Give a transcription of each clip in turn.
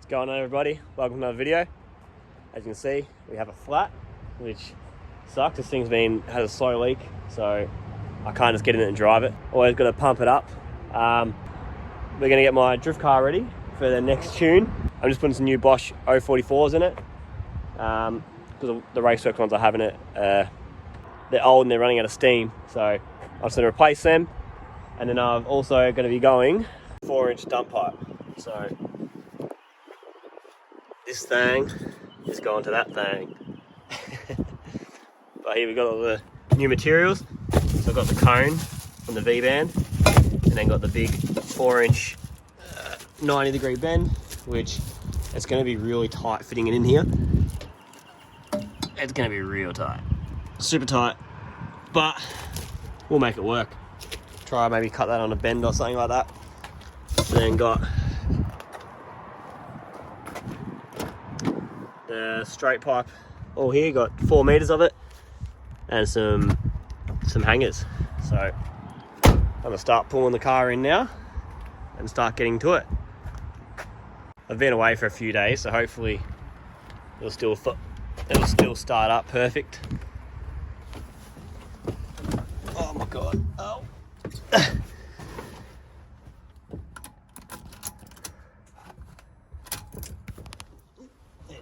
What's going on, everybody? Welcome to another video. As you can see, we have a flat, which sucks. This thing's has a slow leak, so I can't just get in it and drive it. Always got to pump it up. We're going to get my drift car ready for the next tune. I'm just putting some new Bosch 044s in it, because the racework ones I have in it, they're old and they're running out of steam, so I'm just going to replace them. And then I'm also going to be going 4-inch dump pipe. So this thing is going to that thing. But here we got all the new materials. So I've got the cone from the V-band, and then got the big 4-inch 90-degree bend, which it's going to be really tight fitting it in here. It's going to be real tight, super tight, but we'll make it work. Try maybe cut that on a bend or something like that. Then got the straight pipe all here, got 4 meters of it, and some hangers. So I'm gonna start pulling the car in now and start getting to it. I've been away for a few days, so hopefully it'll still start up perfect. Oh my god! Oh.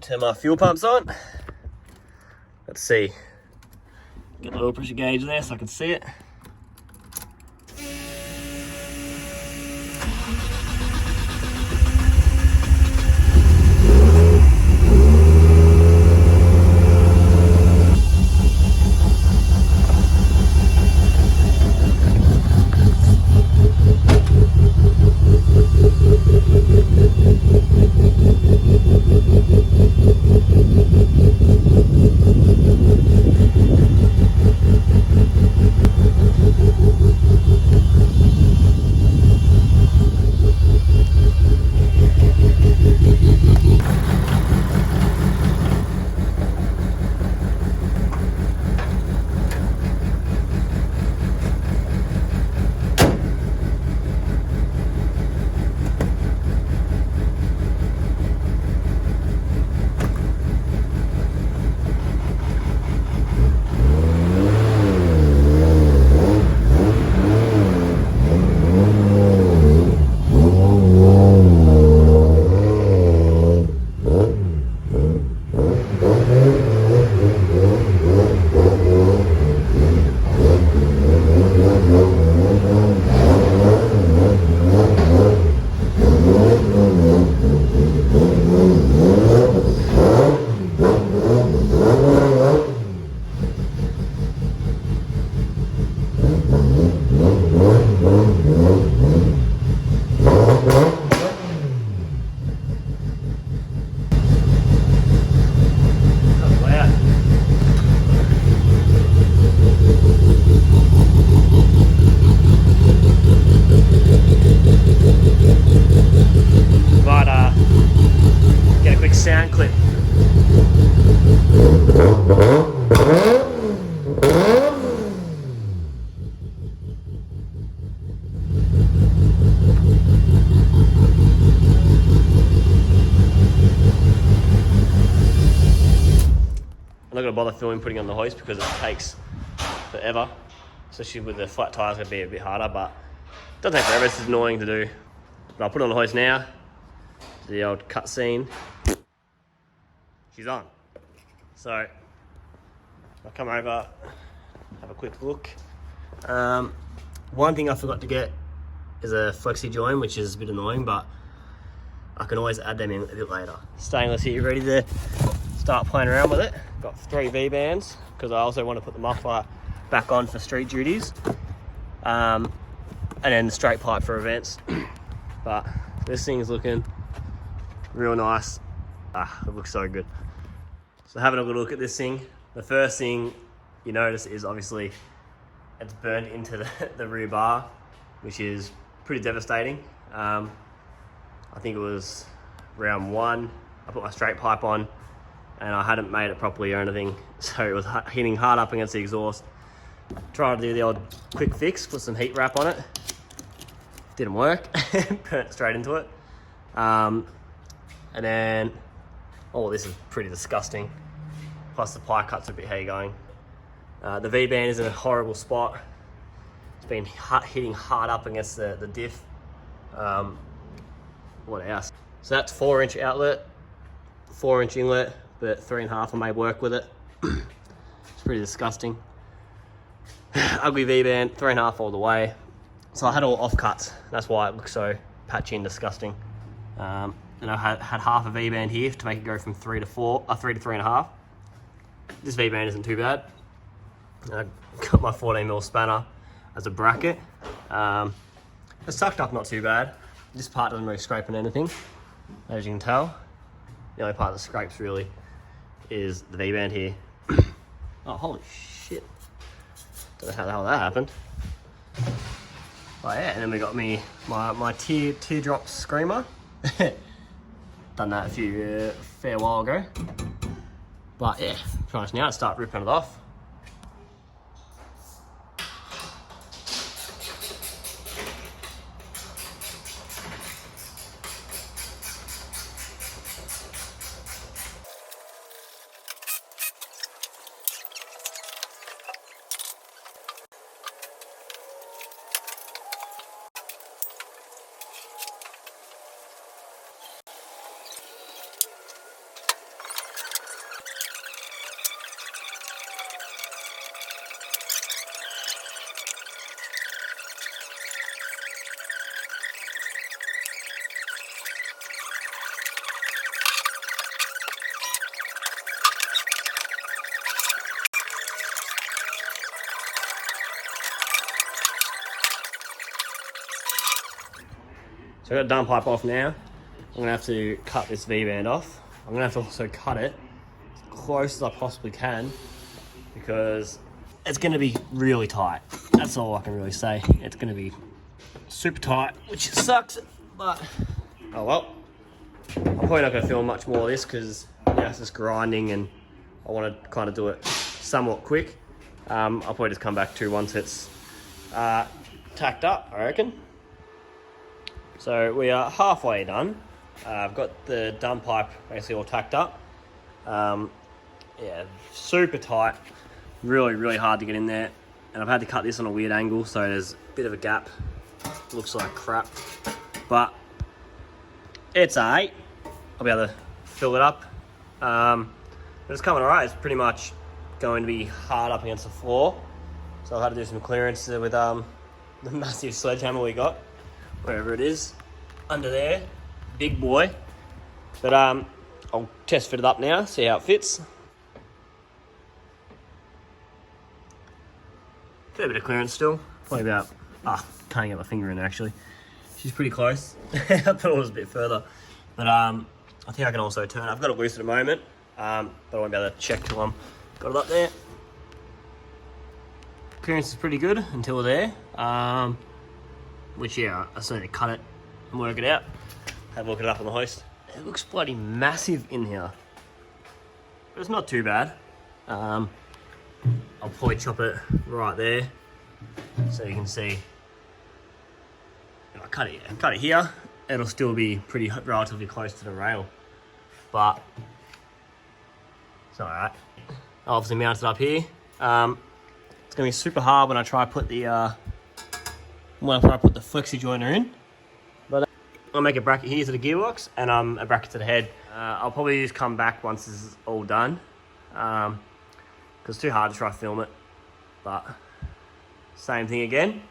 Turn my fuel pumps on. Let's see. Get the oil pressure gauge there so I can see it. Sound clip. I'm not going to bother filming putting on the hoist because it takes forever, especially with the flat tyres. Going to be a bit harder, but it doesn't take forever. It's just annoying to do. But I'll put it on the hoist now. The old cutscene. She's on. So I'll come over, have a quick look. One thing I forgot to get is a flexi join, which is a bit annoying, but I can always add them in a bit later. Stainless here, ready to start playing around with it. Got 3 V-bands because I also want to put the muffler back on for street duties, and then the straight pipe for events. But this thing is looking real nice. It looks so good. So having a little look at this thing, the first thing you notice is obviously it's burned into the rear bar, which is pretty devastating. I think it was round 1, I put my straight pipe on and I hadn't made it properly or anything, so it was hitting hard up against the exhaust. Tried to do the old quick fix, put some heat wrap on it. Didn't work, burnt straight into it. And And then, oh, this is pretty disgusting. Plus the pie cut's a bit hairy going. The V-band is in a horrible spot. It's been hitting hard up against the diff. What else? So that's 4-inch outlet, 4-inch inlet, but 3.5 I made work with it. It's pretty disgusting. Ugly V-band, 3.5 all the way. So I had all offcuts. That's why it looks so patchy and disgusting. And I had half a V-band here to make it go from 3 to 3.5. This V-band isn't too bad. I got my 14mm spanner as a bracket. It's tucked up not too bad. This part doesn't really scrape on anything, as you can tell. The only part that scrapes really is the V-band here. Oh, holy shit. Don't know how the hell that happened. Oh yeah, and then we got my teardrop screamer. Done that a fair while ago. But yeah, trying now to start ripping it off. So I got the dump pipe off now. I'm gonna have to cut this V-band off. I'm gonna have to also cut it as close as I possibly can because it's gonna be really tight. That's all I can really say. It's gonna be super tight, which sucks, but oh well. I'm probably not gonna film much more of this because it's just grinding and I wanna kind of do it somewhat quick. I'll probably just come back to once it's tacked up, I reckon. So we are halfway done. I've got the dump pipe basically all tacked up. Yeah, super tight. Really, really hard to get in there. And I've had to cut this on a weird angle, so there's a bit of a gap. Looks like crap. But it's alright. I'll be able to fill it up. But it's coming alright. It's pretty much going to be hard up against the floor. So I've had to do some clearance with the massive sledgehammer we got. Wherever it is, under there, big boy. But I'll test fit it up now, see how it fits. Fair bit of clearance still, probably about, can't get my finger in there actually. She's pretty close. I thought it was a bit further. But I think I can also turn. I've got it loose at the moment, but I won't be able to check till I'm got it up there. Clearance is pretty good until there. Which, yeah, I still need to cut it and work it out. Have a look at it up on the hoist. It looks bloody massive in here. But it's not too bad. I'll probably chop it right there so you can see. If I cut it here, it'll still be pretty relatively close to the rail. But it's alright. I'll obviously mount it up here. It's going to be super hard when I try to put the flexi joiner in, but I'll make a bracket here to the gearbox and a bracket to the head. I'll probably just come back once this is all done because it's too hard to try to film it, but same thing again.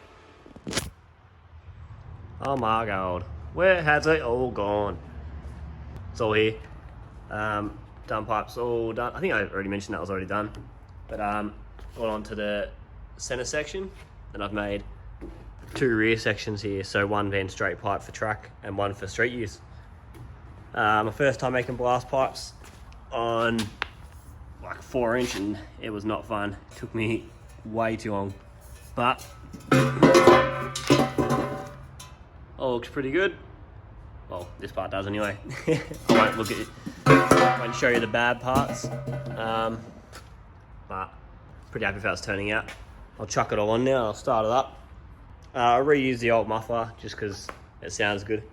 Oh my god, where has it all gone? It's all here. Dump pipe's all done. I think I already mentioned that was already done, but got on to the center section and I've made 2 rear sections here, so one van straight pipe for track and one for street use. My first time making blast pipes on like 4-inch and it was not fun. It took me way too long, but all looks pretty good. Well, this part does anyway. I won't look at it, I won't show you the bad parts, but pretty happy with how it's turning out. I'll chuck it all on now, I'll start it up. I reuse the old muffler just because it sounds good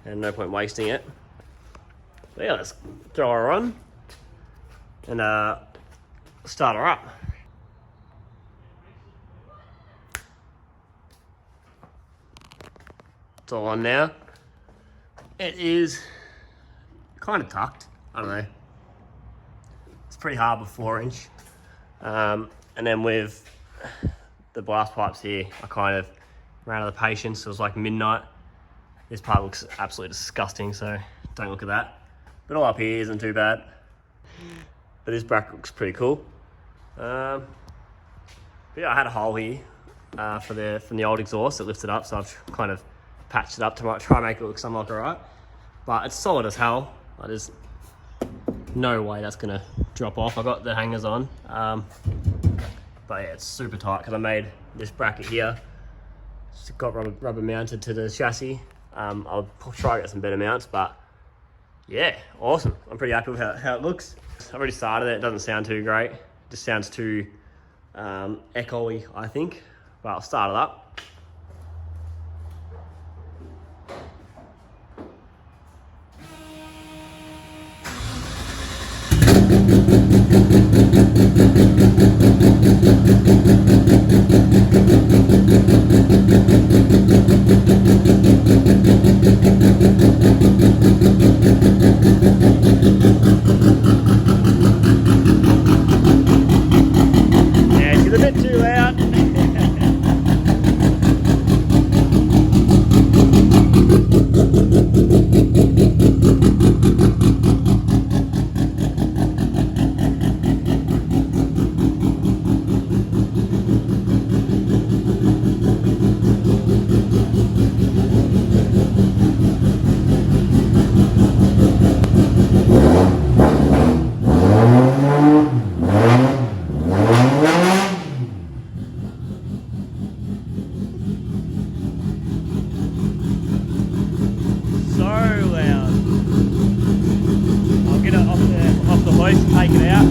and no point wasting it. So yeah, let's throw her on and start her up. It's all on now. It is kind of tucked, I don't know. It's pretty hard with 4-inch. And then with the blast pipes here, I kind of ran out of patience. It was like midnight. This part looks absolutely disgusting, so don't look at that. But all up here isn't too bad. But this bracket looks pretty cool. But yeah, I had a hole here from the old exhaust that lifted up, so I've kind of patched it up to try and make it look somewhat alright. But it's solid as hell. There's no way that's gonna drop off. I got the hangers on. But yeah, it's super tight because I made this bracket here. It's got rubber mounted to the chassis. I'll try to get some better mounts, but yeah, awesome. I'm pretty happy with how it looks. I've already started it. It doesn't sound too great. It just sounds too echoey, I think. But I'll start it up. Yeah, she's a bit too loud. Off the hoist, take it out.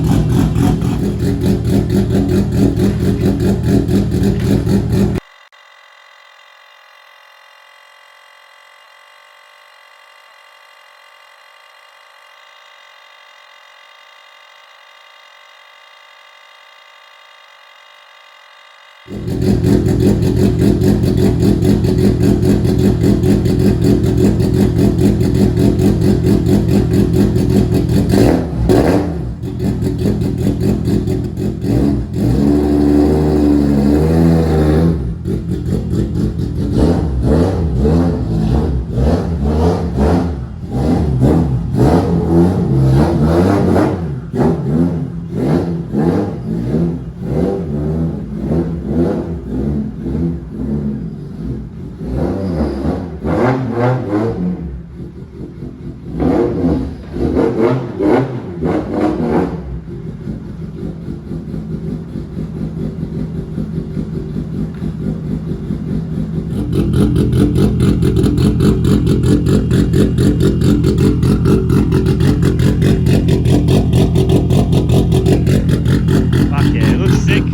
Fuck yeah, it looks sick.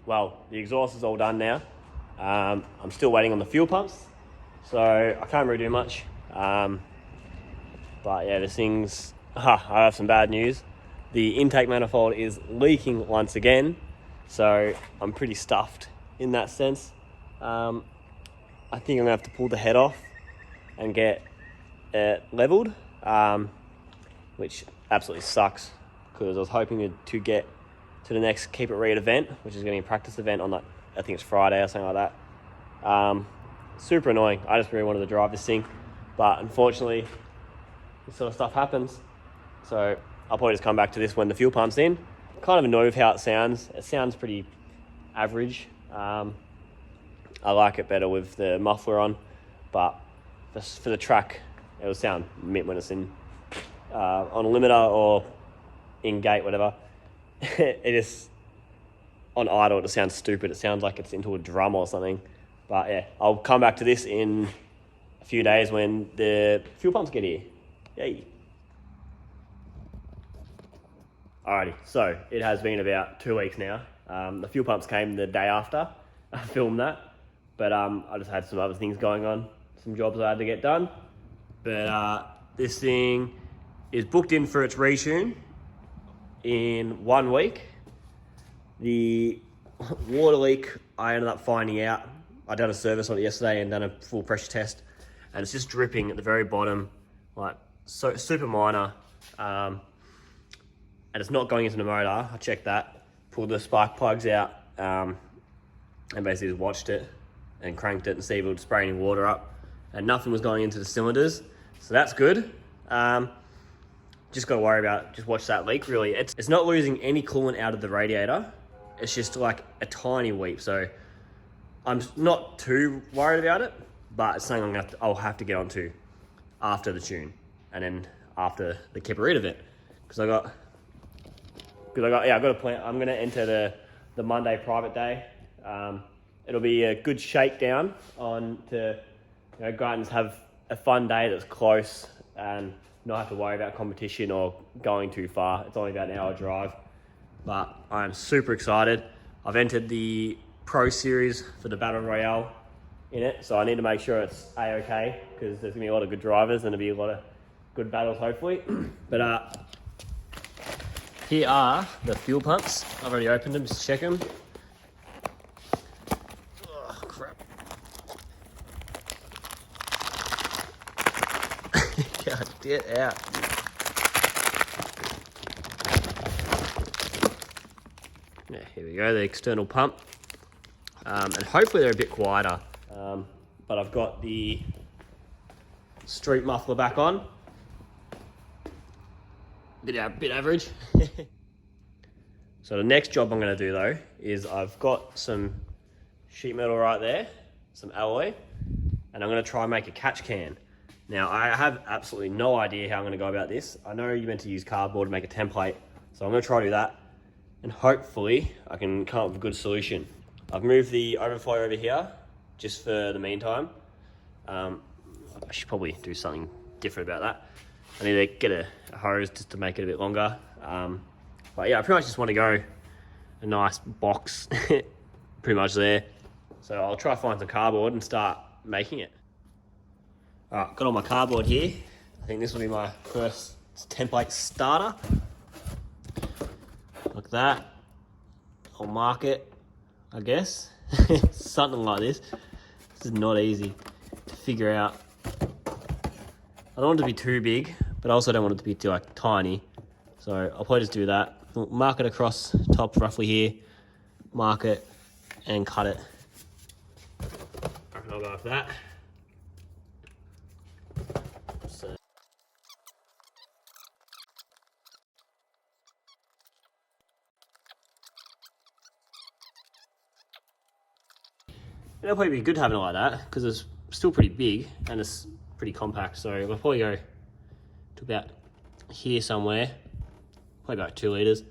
Well, the exhaust is all done now. I'm still waiting on the fuel pumps, so I can't really do much. But yeah, this thing's, I have some bad news. The intake manifold is leaking once again, so I'm pretty stuffed in that sense. I think I'm gonna have to pull the head off and get it leveled, which absolutely sucks because I was hoping to get to the next Keep It Read event, which is going to be a practice event on, like, I think it's Friday or something like that. Super annoying. I just really wanted to drive this thing, but unfortunately, this sort of stuff happens. So I'll probably just come back to this when the fuel pump's in. Kind of annoyed with how it sounds. It sounds pretty average. I like it better with the muffler on, but just for the track, it will sound mint when it's in on a limiter or in gate, whatever. It just, on idle, it just sounds stupid. It sounds like it's into a drum or something. But yeah, I'll come back to this in a few days when the fuel pumps get here. Yay. Alrighty, so it has been about 2 weeks now. The fuel pumps came the day after I filmed that, but I just had some other things going on, some jobs I had to get done. But this thing is booked in for its retune in 1 week. The water leak, I ended up finding out. I done a service on it yesterday and done a full pressure test, and it's just dripping at the very bottom, like so super minor. And it's not going into the motor. I checked that, pulled the spark plugs out, and basically just watched it and cranked it and see if it would spray any water up, and nothing was going into the cylinders, so that's good. Just got to worry about, just watch that leak really. It's not losing any coolant out of the radiator. It's just like a tiny weep, so I'm not too worried about it, but it's something I'll have to get onto after the tune, and then after they keep rid of it, because I got a plan. I'm gonna enter the Monday private day. It'll be a good shakedown on to go out and have a fun day that's close and not have to worry about competition or going too far. It's only about an hour drive, but I'm super excited. I've entered the Pro Series for the Battle Royale in it, so I need to make sure it's A-okay, because there's gonna be a lot of good drivers and there'll be a lot of good battles hopefully. But here are the fuel pumps. I've already opened them just to check them. Oh crap. God, get out. Yeah, here we go, the external pump. And hopefully they're a bit quieter. But I've got the street muffler back on. Bit average. So the next job I'm going to do though is I've got some sheet metal right there, some alloy, and I'm going to try and make a catch can. Now I have absolutely no idea how I'm going to go about this. I know you're meant to use cardboard to make a template, so I'm going to try to do that, and hopefully I can come up with a good solution. I've moved the overflow over here just for the meantime. I should probably do something different about that. I need to get a hose just to make it a bit longer. But yeah, I pretty much just want to go a nice box pretty much there. So I'll try to find some cardboard and start making it. All right, got all my cardboard here. I think this will be my first template starter. Like that. I'll mark it, I guess. Something like this. This is not easy to figure out. I don't want it to be too big, but I also don't want it to be too tiny. So I'll probably just do that. Mark it across top roughly here, mark it and cut it. I reckon I'll go with that. So. It'll probably be good having it like that because it's still pretty big and it's pretty compact. So we'll probably go to about here somewhere, probably about 2 litres.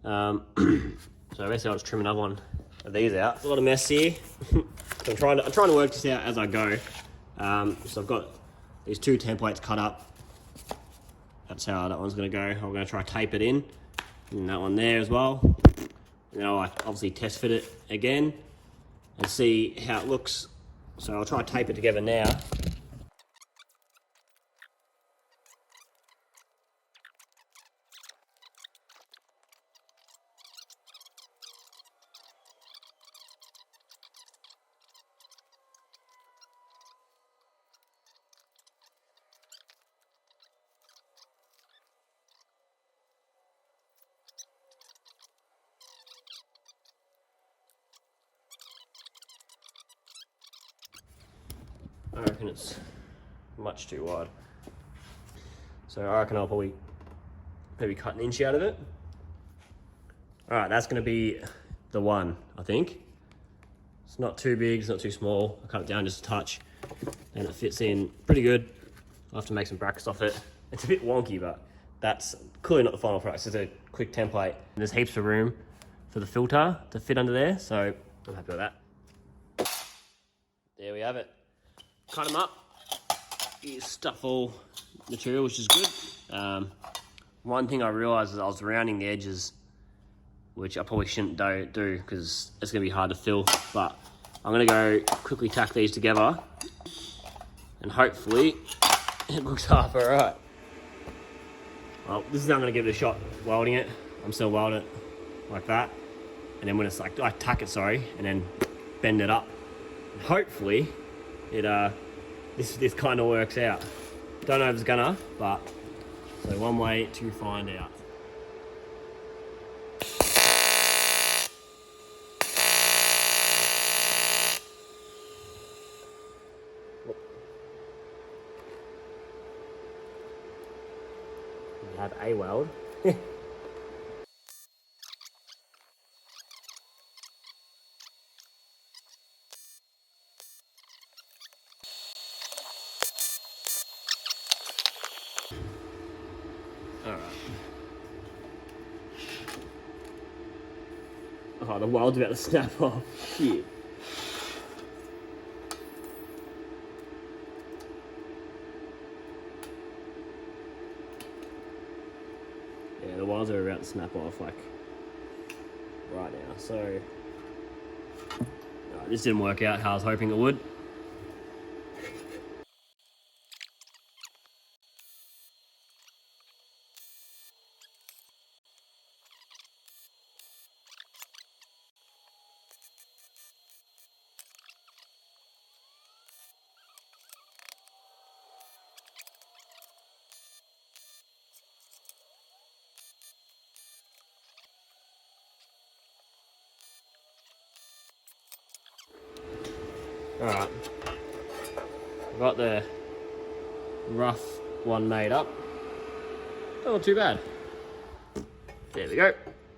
So basically I'll just trim another one of these out. It's a lot of mess here. So I'm trying to work this out as I go. So I've got these 2 templates cut up. That's how that one's going to go. I'm going to try to tape it in, and that one there as well. And then I'll obviously test fit it again and see how it looks. So I'll try to tape it together now. I reckon it's much too wide. So I reckon I'll probably maybe cut an inch out of it. All right, that's gonna be the one, I think. It's not too big, it's not too small. I cut it down just a touch and it fits in pretty good. I'll have to make some brackets off it. It's a bit wonky, but that's clearly not the final product. It's just a quick template. And there's heaps of room for the filter to fit under there, so I'm happy with that. there we have it. Cut them up. You stuff all material, which is good. One thing I realised is I was rounding the edges, which I probably shouldn't do because it's going to be hard to fill. But I'm going to go quickly tack these together and hopefully it looks half alright. Well, this is how I'm going to give it a shot welding it. I'm still welding it like that. And then when it's like, I tack it, sorry, and then bend it up. And hopefully it this kind of works out. Don't know if it's gonna, but so one way to find out. We have a weld. Alright. Oh, the weld's about to snap off. Shit. Yeah, the welds are about to snap off, like, right now. So, this didn't work out how I was hoping it would. Alright, I've got the rough one made up. Not too bad. There we go.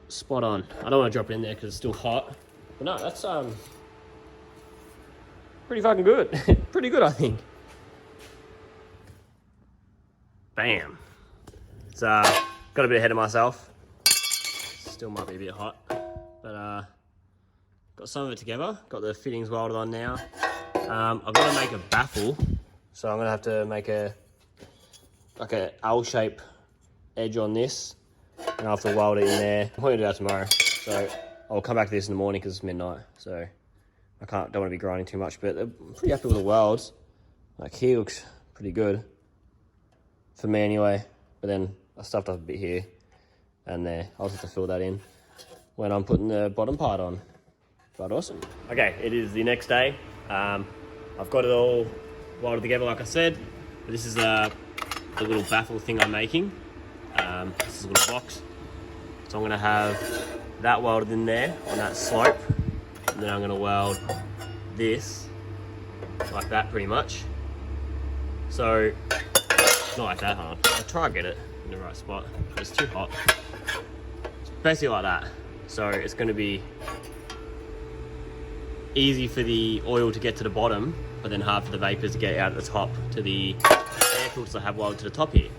Spot on. I don't want to drop it in there because it's still hot. But no, that's pretty fucking good. Pretty good, I think. Bam. It's got a bit ahead of myself. Still might be a bit hot. But got some of it together. Got the fittings welded on now. I've got to make a baffle, so I'm going to have to make like a L-shape edge on this, and I'll have to weld it in there. I'm probably going to do that tomorrow, so I'll come back to this in the morning because it's midnight, so I don't want to be grinding too much, but I'm pretty happy with the welds. Like here looks pretty good, for me anyway, but then I stuffed up a bit here and there. I'll just have to fill that in when I'm putting the bottom part on. But awesome. Okay, it is the next day. I've got it all welded together like I said. But this is the little baffle thing I'm making. This is a little box. So I'm gonna have that welded in there on that slope. And then I'm gonna weld this like that pretty much. So, not like that, huh? I'll try and get it in the right spot. It's too hot. It's basically like that. So it's gonna be easy for the oil to get to the bottom, but then hard for the vapors to get out at the top to the air filters I have welded to the top here.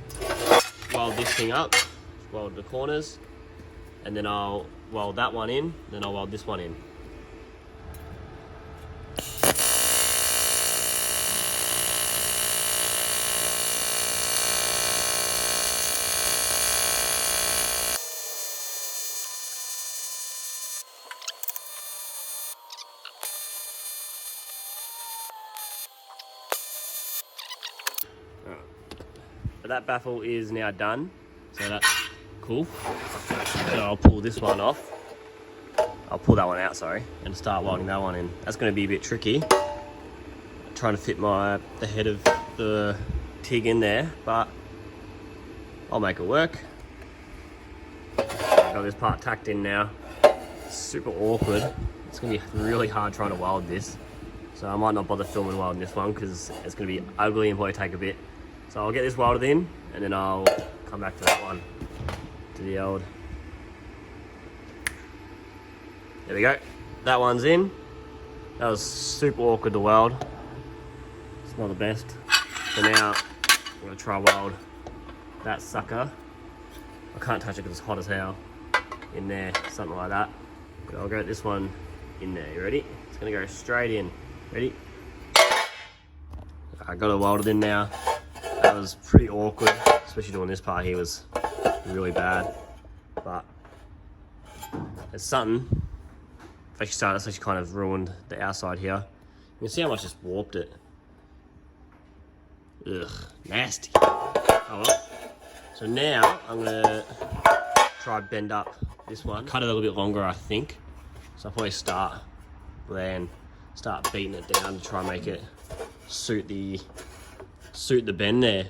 Weld this thing up, weld the corners, and then I'll weld that one in, then I'll weld this one in. But that baffle is now done, so that's cool. So I'll pull this one off. I'll pull that one out, sorry, and start welding that one in. That's going to be a bit tricky, trying to fit the head of the TIG in there, but I'll make it work. I've got this part tacked in now. It's super awkward. It's going to be really hard trying to weld this, so I might not bother filming welding this one because it's going to be ugly and probably take a bit. So I'll get this welded in, and then I'll come back to that one, to the old. There we go. That one's in. That was super awkward to weld. It's not the best. So now I'm gonna try weld that sucker. I can't touch it because it's hot as hell. In there, something like that. But I'll get this one in there. You ready? It's gonna go straight in. Ready? I got it welded in now. That was pretty awkward, especially doing this part here was really bad. But it's something. It's actually kind of ruined the outside here. You can see how much it's warped it. Ugh, nasty. Oh well. So now I'm gonna try bend up this one. Cut it a little bit longer, I think. So I'll probably start beating it down to try and make it suit the bend there.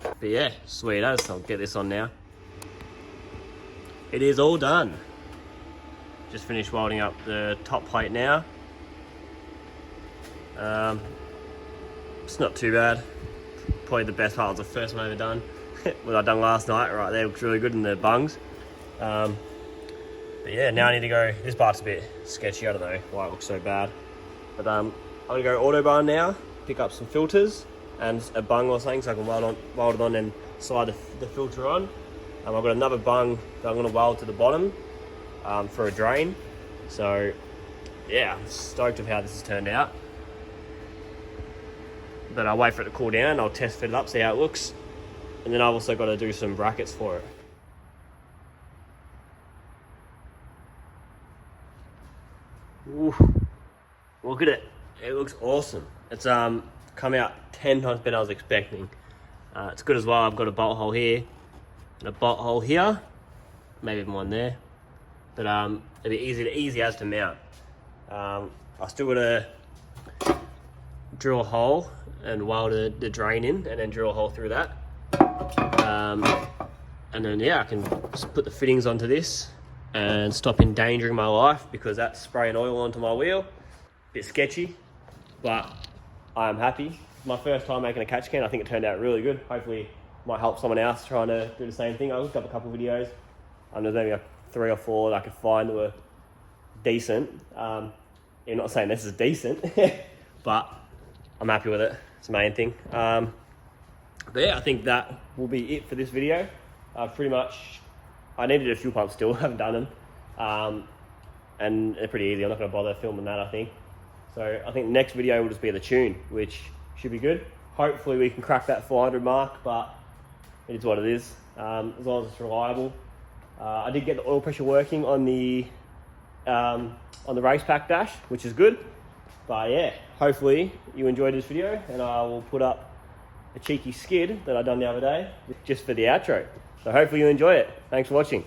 But yeah, sweet as. I'll get this on now. It is all done. Just finished welding up the top plate now. It's not too bad. Probably the best part was the first one I ever done. What I done last night, right there, looks really good in the bungs. But yeah, now I need to go, this part's a bit sketchy, I don't know why it looks so bad. But I'm gonna go Autobarn now, pick up some filters and a bung or something so I can weld it on and slide the filter on. I've got another bung that I'm gonna weld to the bottom for a drain. So yeah, I'm stoked of how this has turned out. But I'll wait for it to cool down, I'll test fit it up, see how it looks. And then I've also got to do some brackets for it. Ooh, look at it. It looks awesome. It's come out 10 times better than I was expecting. It's good as well. I've got a bolt hole here and a bolt hole here. Maybe even one there. But it'll be easy as to mount. I still got to drill a hole and weld the drain in and then drill a hole through that. And then yeah, I can just put the fittings onto this and stop endangering my life because that's spraying oil onto my wheel. Bit sketchy, but I'm happy. My first time making a catch can, I think it turned out really good. Hopefully it might help someone else trying to do the same thing. I looked up a couple of videos. There's maybe like 3 or 4 that I could find that were decent. I'm not saying this is decent, but I'm happy with it. It's the main thing. But yeah, I think that will be it for this video. Pretty much, I need to do a fuel pump still, I haven't done them. And they're pretty easy, I'm not gonna bother filming that, I think. So I think the next video will just be the tune, which should be good. Hopefully we can crack that 400 mark, but it is what it is, as long as it's reliable. I did get the oil pressure working on the race pack dash, which is good. But yeah, hopefully you enjoyed this video, and I will put up a cheeky skid that I done the other day just for the outro. So hopefully you enjoy it. Thanks for watching.